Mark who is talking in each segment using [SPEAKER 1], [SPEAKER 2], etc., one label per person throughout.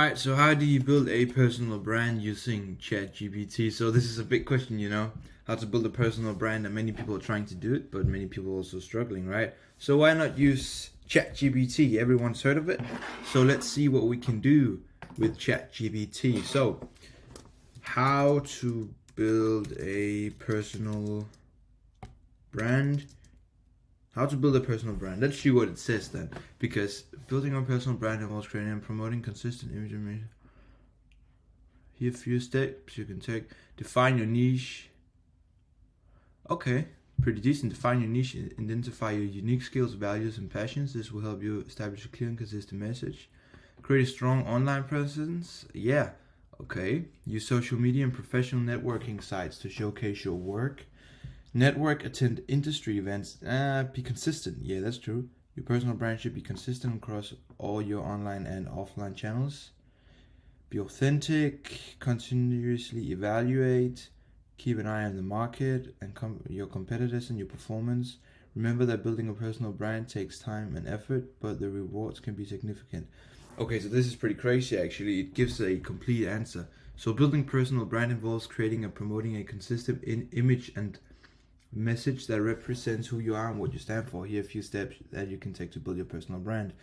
[SPEAKER 1] Alright, so how do you build a personal brand using ChatGPT? So this is a big question, how to build a personal brand, and many people are trying to do it, but many people are also struggling, right? So why not use ChatGPT? Everyone's heard of it. So let's see what we can do with ChatGPT. So how to build a personal brand. How to build a personal brand. Let's see what it says then. Because building a personal brand involves creating and promoting consistent image and here are a few steps you can take. Define your niche. Okay, pretty decent. Define your niche. Identify your unique skills, values, and passions. This will help you establish a clear and consistent message. Create a strong online presence. Yeah, okay. Use social media and professional networking sites to showcase your work. Network, attend industry events, be consistent. Yeah, that's true. Your personal brand should be consistent across all your online and offline channels. Be authentic, continuously evaluate, keep an eye on the market and your competitors and your performance. Remember that building a personal brand takes time and effort, but the rewards can be significant. Okay, so this is pretty crazy actually. It gives a complete answer. So building personal brand involves creating and promoting a consistent image and message that represents who you are and what you stand for. Here are a few steps that you can take to build your personal brand.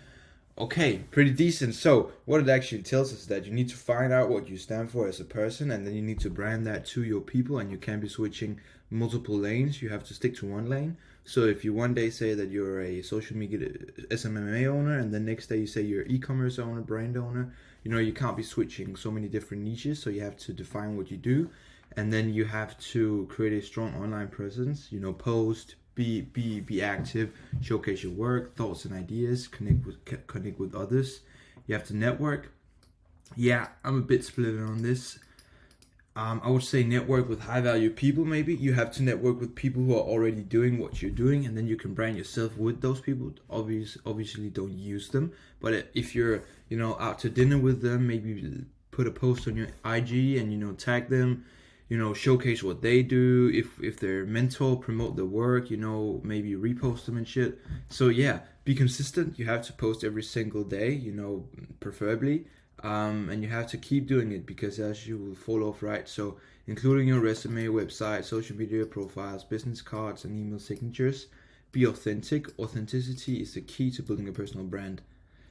[SPEAKER 1] Okay, pretty decent. So what it actually tells us is that you need to find out what you stand for as a person, and then you need to brand that to your people, and you can't be switching multiple lanes. You have to stick to one lane. So if you one day say that you're a social media SMMA owner, and the next day you say you're e-commerce owner, brand owner, you can't be switching so many different niches. So you have to define what you do. And then you have to create a strong online presence, post, be active, showcase your work, thoughts and ideas, connect with others. You have to network. Yeah, I'm a bit split on this. I would say network with high value people. Maybe you have to network with people who are already doing what you're doing, and then you can brand yourself with those people. Obviously don't use them, but if you're out to dinner with them, maybe put a post on your IG and tag them. Showcase what they do. If they're mentor, promote their work, maybe repost them and shit. So yeah, be consistent. You have to post every single day, preferably. And you have to keep doing it, because else you will fall off, right? So including your resume, website, social media profiles, business cards, and email signatures. Be authentic. Authenticity is the key to building a personal brand.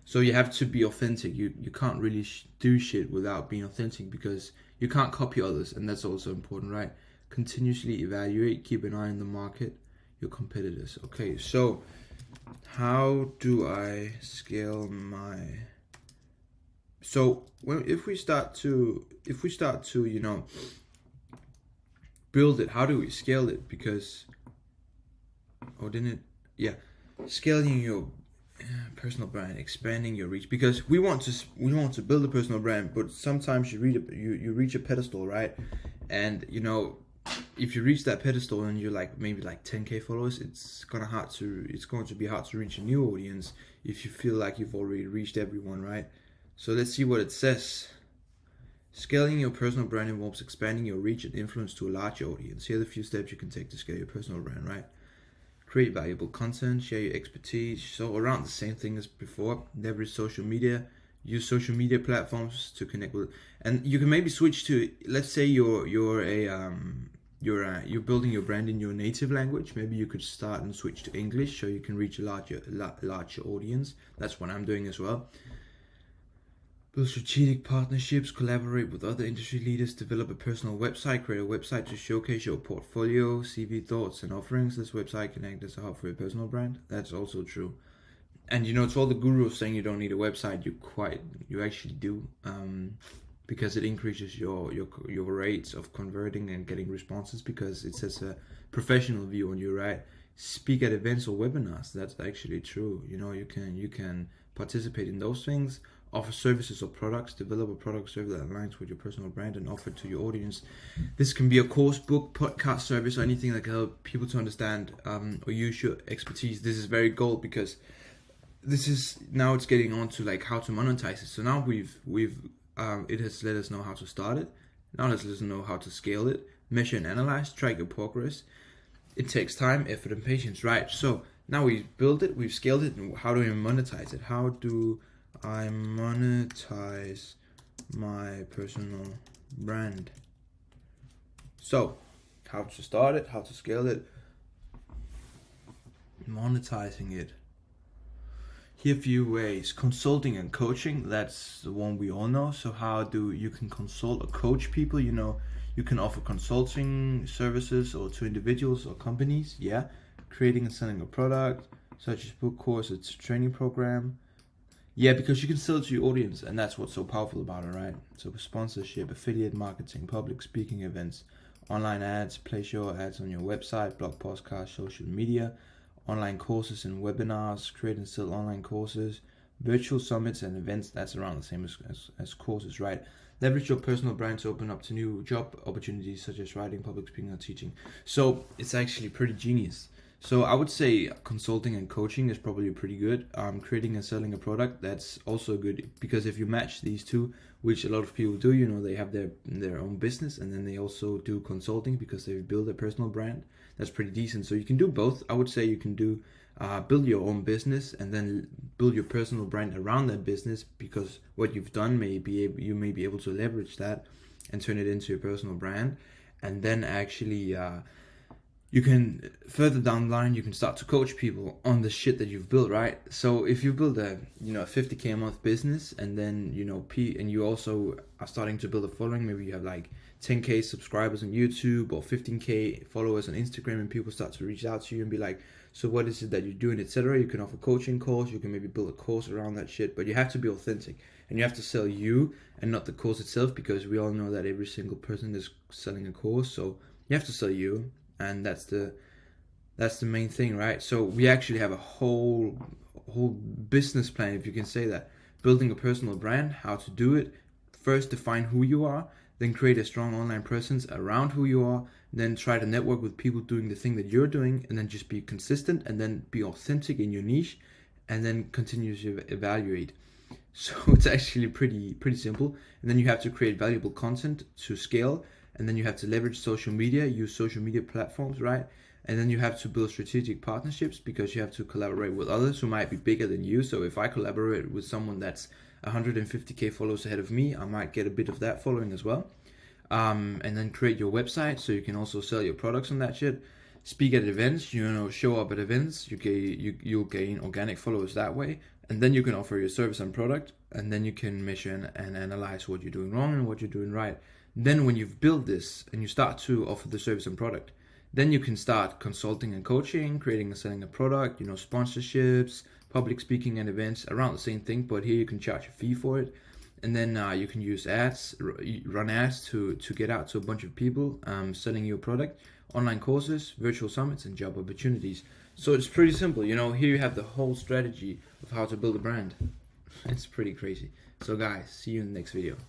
[SPEAKER 1] So you have to be authentic. You can't really do shit without being authentic, because you can't copy others, and that's also important, right? Continuously evaluate, keep an eye on the market, your competitors. Okay, so how do I scale my? So if we start to build it, how do we scale it? Because scaling your personal brand, expanding your reach, because we want to build a personal brand, but sometimes you reach a pedestal, right? And if you reach that pedestal and you're maybe 10K followers, it's going to be hard to reach a new audience if you feel like you've already reached everyone, right? So let's see what it says. Scaling your personal brand involves expanding your reach and influence to a larger audience. Here are the few steps you can take to scale your personal brand, right? Create valuable content, share your expertise. So around the same thing as before. Leverage social media. Use social media platforms to connect with. And you can maybe switch to, let's say you're building your brand in your native language. Maybe you could start and switch to English so you can reach a larger audience. That's what I'm doing as well. Build strategic partnerships, collaborate with other industry leaders, develop a personal website, create a website to showcase your portfolio, CV, thoughts, and offerings. This website can act as a hub for your personal brand. That's also true. And to all the gurus saying you don't need a website, you actually do, because it increases your rates of converting and getting responses, because it says a professional view on you, right? Speak at events or webinars. That's actually true. You can participate in those things. Offer services or products, develop a product service that aligns with your personal brand and offer it to your audience. This can be a course, book, podcast service, or anything that can help people to understand or use your expertise. This is very gold, because now it's getting on to how to monetize it. So now it has let us know how to start it. Now let's let us know how to scale it, measure and analyze, track your progress. It takes time, effort, and patience, right? So now we've built it, we've scaled it, and how do we monetize it? How do I monetize my personal brand. So, how to start it, how to scale it, monetizing it. Here are a few ways. Consulting and coaching, that's the one we all know. So how do you can consult or coach people? You know, you can offer consulting services or to individuals or companies. Yeah. Creating and selling a product, such as book course, it's a training program. Yeah, because you can sell it to your audience, and that's what's so powerful about it, right? So sponsorship, affiliate marketing, public speaking events, online ads, place your ads on your website, blog, podcast, social media, online courses and webinars, create and sell online courses, virtual summits and events. That's around the same as courses, right? Leverage your personal brand to open up to new job opportunities such as writing, public speaking, or teaching. So it's actually pretty genius. So I would say consulting and coaching is probably pretty good. Creating and selling a product, that's also good, because if you match these two, which a lot of people do, you know, they have their own business and then they also do consulting because they build a personal brand. That's pretty decent. So you can do both. I would say you can do build your own business and then build your personal brand around that business, because what you've done you may be able to leverage that and turn it into a personal brand. And then actually you can further down the line, you can start to coach people on the shit that you've built, right? So if you build a 50K a month business, and then and you also are starting to build a following, maybe you have like 10K subscribers on YouTube or 15K followers on Instagram, and people start to reach out to you and be like, so what is it that you're doing, etc. You can offer coaching calls, you can maybe build a course around that shit, but you have to be authentic and you have to sell you and not the course itself, because we all know that every single person is selling a course. So you have to sell you, and that's the main thing, right? So we actually have a whole business plan, if you can say that. Building a personal brand, how to do it. First, define who you are, then create a strong online presence around who you are, then try to network with people doing the thing that you're doing, and then just be consistent, and then be authentic in your niche, and then continue to evaluate. So it's actually pretty simple. And then you have to create valuable content to scale, and then you have to leverage social media, use social media platforms, right? And then you have to build strategic partnerships, because you have to collaborate with others who might be bigger than you. So if I collaborate with someone that's 150K followers ahead of me, I might get a bit of that following as well. And then create your website so you can also sell your products on that shit. Speak at events, show up at events. You'll gain organic followers that way. And then you can offer your service and product, and then you can measure and analyze what you're doing wrong and what you're doing right. Then when you've built this and you start to offer the service and product, then you can start consulting and coaching, creating and selling a product, sponsorships, public speaking and events, around the same thing, but here you can charge a fee for it. And then you can use ads, run ads to get out to a bunch of people selling your product, online courses, virtual summits, and job opportunities. So it's pretty simple. Here you have the whole strategy of how to build a brand. It's pretty crazy. So guys, see you in the next video.